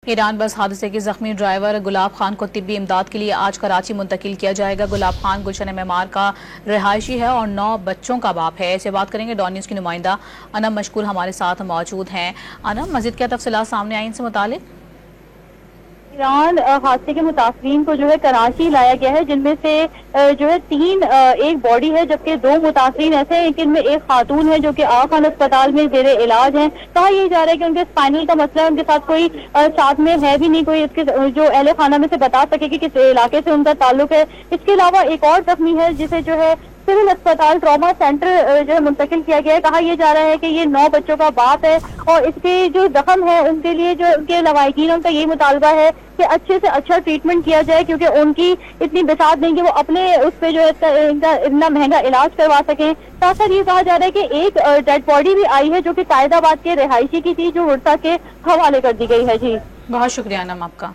Iran बस हादसे के जख्मी ड्राइवर गुलाब खान को तिब्बी इमदाद के लिए आज कराची मुंतकिल किया जाएगा। गुलाब खान गुलशन मेमार का रिहायशी है और 9 बच्चों का बाप है। ऐसे बात करेंगे डॉन न्यूज़ की नुमाइंदा अनम मशकूर हमारे साथ मौजूद हैं। अनम, मजीद क्या तफसीलात सामने आई इनसे मुतालिक? ईरान हादसे के मुतासरीन को जो है कराची लाया गया है, जिनमें से जो है 3 एक बॉडी है, जबकि 2 मुतासरीन ऐसे हैं कि इनमें एक खातून है जो कि आगा खान अस्पताल में जेरे इलाज हैं। कहा यह जा रहा है कि उनके स्पाइनल का मसला है, उनके साथ कोई साथ में है भी नहीं कोई इसके जो अहले खाना में से बता सके कि किस इलाके से उनका ताल्लुक है। इसके अलावा एक और जख्मी है जिसे जो है सिविल अस्पताल ट्रॉमा सेंटर जो है मुंतकिल किया गया है। कहा यह जा रहा है कि ये 9 बच्चों का बाप है और इसके जो जख्म है उनके लिए जो उनके लवाहिकीन उनका यही मुतालबा है कि अच्छे से अच्छा ट्रीटमेंट किया जाए, क्योंकि उनकी इतनी बिसात नहीं कि वो अपने उस पर जो है इतना महंगा इलाज करवा सकें। साथ साथ ये कहा जा रहा है कि एक डेड बॉडी भी आई है जो कि कायदाबाद के रिहायशी की थी, जो उड़सा के हवाले कर दी गई है। जी बहुत शुक्रिया अनम आपका।